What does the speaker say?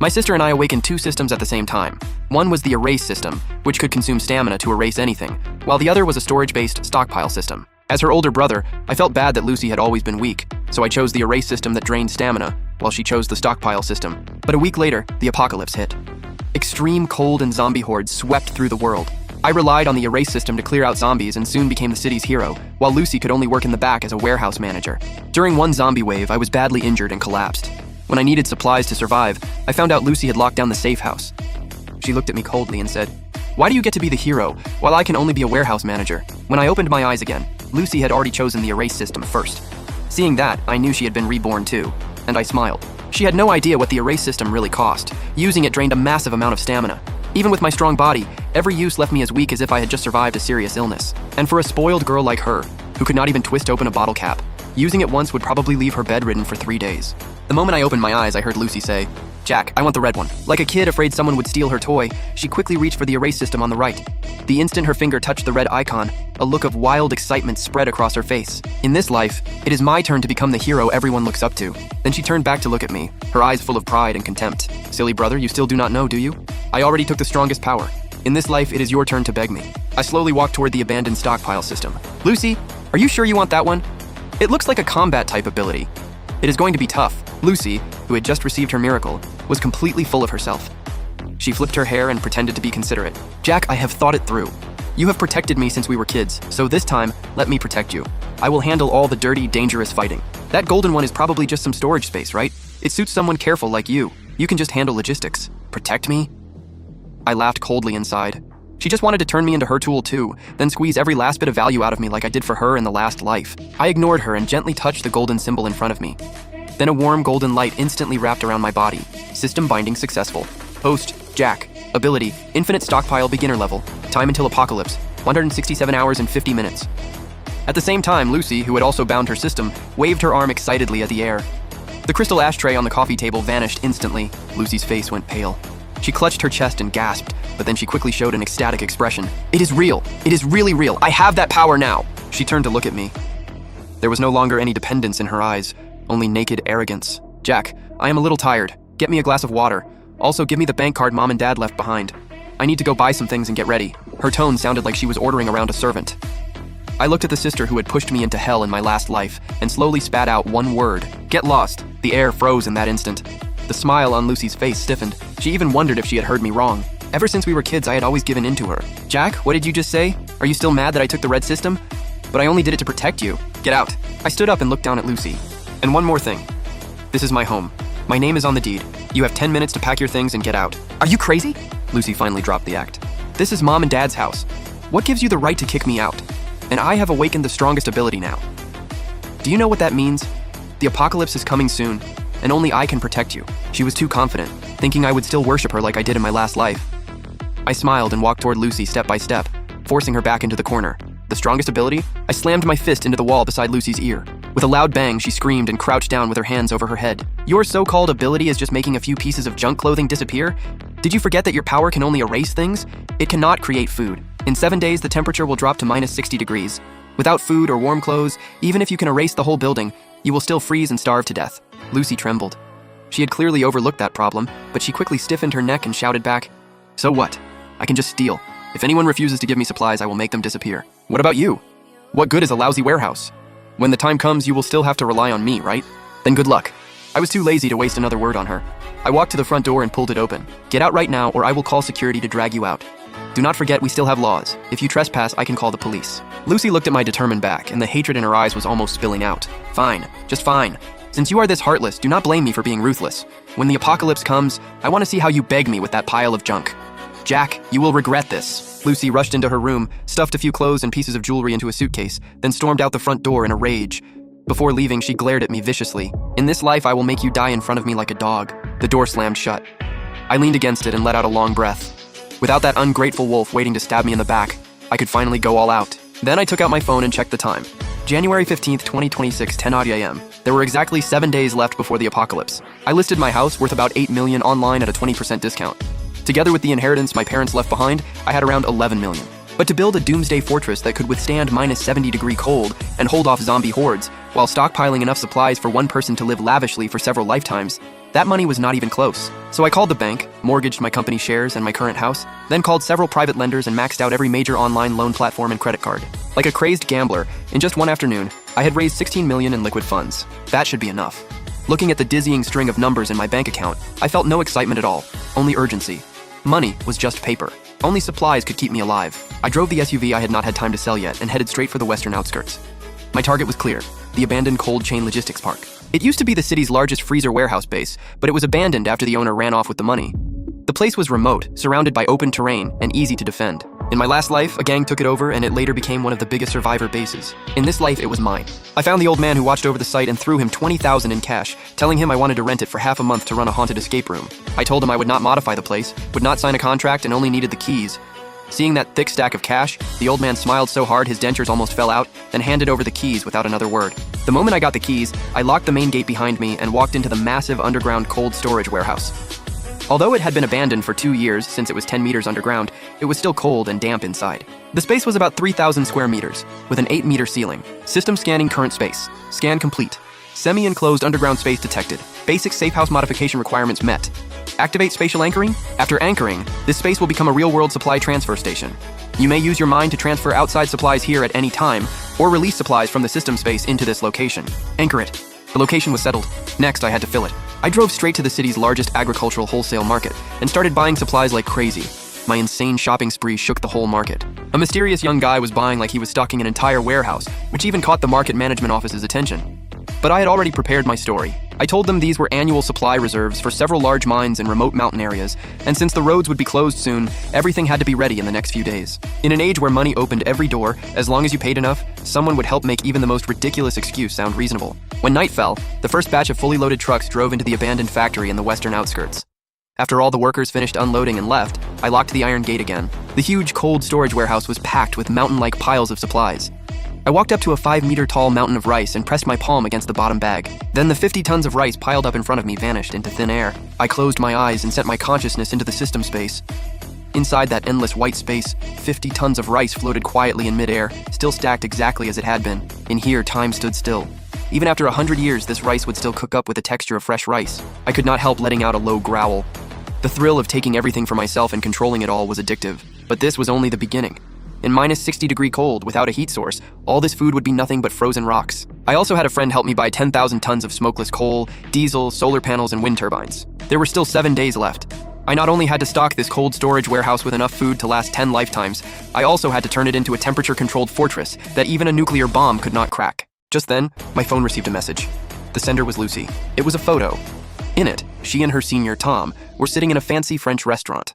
My sister and I awakened two systems at the same time. One was the erase system, which could consume stamina to erase anything, while the other was a storage-based stockpile system. As her older brother, I felt bad that Lucy had always been weak, so I chose the erase system that drained stamina, while she chose the stockpile system. But a week later, the apocalypse hit. Extreme cold and zombie hordes swept through the world. I relied on the erase system to clear out zombies and soon became the city's hero, while Lucy could only work in the back as a warehouse manager. During one zombie wave, I was badly injured and collapsed. When I needed supplies to survive, I found out Lucy had locked down the safe house. She looked at me coldly and said, "Why do you get to be the hero, while I can only be a warehouse manager?" When I opened my eyes again, Lucy had already chosen the erase system first. Seeing that, I knew she had been reborn too, and I smiled. She had no idea what the erase system really cost. Using it drained a massive amount of stamina. Even with my strong body, every use left me as weak as if I had just survived a serious illness. And for a spoiled girl like her, who could not even twist open a bottle cap, using it once would probably leave her bedridden for 3 days. The moment I opened my eyes, I heard Lucy say, "Jack, I want the red one." Like a kid afraid someone would steal her toy, she quickly reached for the erase system on the right. The instant her finger touched the red icon, a look of wild excitement spread across her face. In this life, it is my turn to become the hero everyone looks up to. Then she turned back to look at me, her eyes full of pride and contempt. "Silly brother, you still do not know, do you? I already took the strongest power. In this life, it is your turn to beg me." I slowly walked toward the abandoned stockpile system. "Lucy, are you sure you want that one? It looks like a combat-type ability. It is going to be tough." Lucy, who had just received her miracle, was completely full of herself. She flipped her hair and pretended to be considerate. "Jack, I have thought it through. You have protected me since we were kids, so this time, let me protect you. I will handle all the dirty, dangerous fighting. That golden one is probably just some storage space, right? It suits someone careful like you. You can just handle logistics. Protect me?" I laughed coldly inside. She just wanted to turn me into her tool too, then squeeze every last bit of value out of me like I did for her in the last life. I ignored her and gently touched the golden symbol in front of me. Then a warm golden light instantly wrapped around my body. System binding successful. Host, Jack. Ability, infinite stockpile beginner level. Time until apocalypse, 167 hours and 50 minutes. At the same time, Lucy, who had also bound her system, waved her arm excitedly at the air. The crystal ashtray on the coffee table vanished instantly. Lucy's face went pale. She clutched her chest and gasped, but then she quickly showed an ecstatic expression. "It is real. It is really real. I have that power now." She turned to look at me. There was no longer any dependence in her eyes, only naked arrogance. "Jack, I am a little tired. Get me a glass of water. Also, give me the bank card Mom and Dad left behind. I need to go buy some things and get ready." Her tone sounded like she was ordering around a servant. I looked at the sister who had pushed me into hell in my last life and slowly spat out one word: "Get lost." The air froze in that instant. The smile on Lucy's face stiffened. She even wondered if she had heard me wrong. Ever since we were kids, I had always given in to her. "Jack, what did you just say? Are you still mad that I took the red system? But I only did it to protect you. Get out." I stood up and looked down at Lucy. "And one more thing. This is my home. My name is on the deed. You have 10 minutes to pack your things and get out." "Are you crazy?" Lucy finally dropped the act. "This is Mom and Dad's house. What gives you the right to kick me out? And I have awakened the strongest ability now. Do you know what that means? The apocalypse is coming soon, and only I can protect you." She was too confident, thinking I would still worship her like I did in my last life. I smiled and walked toward Lucy step by step, forcing her back into the corner. The strongest ability? I slammed my fist into the wall beside Lucy's ear. With a loud bang, she screamed and crouched down with her hands over her head. "Your so-called ability is just making a few pieces of junk clothing disappear? Did you forget that your power can only erase things? It cannot create food. In 7 days, the temperature will drop to minus 60 degrees. Without food or warm clothes, even if you can erase the whole building, you will still freeze and starve to death." Lucy trembled. She had clearly overlooked that problem, but she quickly stiffened her neck and shouted back, "So what? I can just steal. If anyone refuses to give me supplies, I will make them disappear. What about you? What good is a lousy warehouse? When the time comes, you will still have to rely on me, right? Then good luck." I was too lazy to waste another word on her. I walked to the front door and pulled it open. "Get out right now, or I will call security to drag you out. Do not forget we still have laws. If you trespass, I can call the police." Lucy looked at my determined back, and the hatred in her eyes was almost spilling out. "Fine, just fine. Since you are this heartless, do not blame me for being ruthless. When the apocalypse comes, I want to see how you beg me with that pile of junk. Jack, you will regret this." Lucy rushed into her room, stuffed a few clothes and pieces of jewelry into a suitcase, then stormed out the front door in a rage. Before leaving, she glared at me viciously. "In this life, I will make you die in front of me like a dog." The door slammed shut. I leaned against it and let out a long breath. Without that ungrateful wolf waiting to stab me in the back, I could finally go all out. Then I took out my phone and checked the time. January 15th, 2026, 10:00 a.m. There were exactly 7 days left before the apocalypse. I listed my house worth about $8 million online at a 20% discount. Together with the inheritance my parents left behind, I had around $11 million. But to build a doomsday fortress that could withstand minus 70-degree cold and hold off zombie hordes, while stockpiling enough supplies for one person to live lavishly for several lifetimes, That money was not even close. So I called the bank, mortgaged my company shares and my current house, then called several private lenders and maxed out every major online loan platform and credit card. Like a crazed gambler, in just one afternoon, I had raised $16 million in liquid funds. That should be enough. Looking at the dizzying string of numbers in my bank account, I felt no excitement at all, only urgency. Money was just paper. Only supplies could keep me alive. I drove the SUV I had not had time to sell yet and headed straight for the western outskirts. My target was clear, the abandoned cold chain logistics park. It used to be the city's largest freezer warehouse base, but it was abandoned after the owner ran off with the money. The place was remote, surrounded by open terrain, and easy to defend. In my last life, a gang took it over and it later became one of the biggest survivor bases. In this life, it was mine. I found the old man who watched over the site and threw him $20,000 in cash, telling him I wanted to rent it for half a month to run a haunted escape room. I told him I would not modify the place, would not sign a contract, and only needed the keys. Seeing that thick stack of cash, the old man smiled so hard his dentures almost fell out, then handed over the keys without another word. The moment I got the keys, I locked the main gate behind me and walked into the massive underground cold storage warehouse. Although it had been abandoned for 2 years since it was 10 meters underground, it was still cold and damp inside. The space was about 3,000 square meters, with an 8-meter ceiling. System scanning current space. Scan complete. Semi-enclosed underground space detected. Basic safe house modification requirements met. Activate spatial anchoring? After anchoring, this space will become a real-world supply transfer station. You may use your mind to transfer outside supplies here at any time, or release supplies from the system space into this location. Anchor it. The location was settled. Next, I had to fill it. I drove straight to the city's largest agricultural wholesale market and started buying supplies like crazy. My insane shopping spree shook the whole market. A mysterious young guy was buying like he was stocking an entire warehouse, which even caught the market management office's attention. But I had already prepared my story. I told them these were annual supply reserves for several large mines in remote mountain areas, and since the roads would be closed soon, everything had to be ready in the next few days. In an age where money opened every door, as long as you paid enough, someone would help make even the most ridiculous excuse sound reasonable. When night fell, the first batch of fully loaded trucks drove into the abandoned factory in the western outskirts. After all the workers finished unloading and left, I locked the iron gate again. The huge cold storage warehouse was packed with mountain-like piles of supplies. I walked up to a 5-meter-tall mountain of rice and pressed my palm against the bottom bag. Then the 50 tons of rice piled up in front of me vanished into thin air. I closed my eyes and sent my consciousness into the system space. Inside that endless white space, 50 tons of rice floated quietly in midair, still stacked exactly as it had been. In here, time stood still. Even after 100 years, this rice would still cook up with the texture of fresh rice. I could not help letting out a low growl. The thrill of taking everything for myself and controlling it all was addictive. But this was only the beginning. In minus 60-degree cold, without a heat source, all this food would be nothing but frozen rocks. I also had a friend help me buy 10,000 tons of smokeless coal, diesel, solar panels, and wind turbines. There were still 7 days left. I not only had to stock this cold storage warehouse with enough food to last 10 lifetimes, I also had to turn it into a temperature-controlled fortress that even a nuclear bomb could not crack. Just then, my phone received a message. The sender was Lucy. It was a photo. In it, she and her senior, Tom, were sitting in a fancy French restaurant.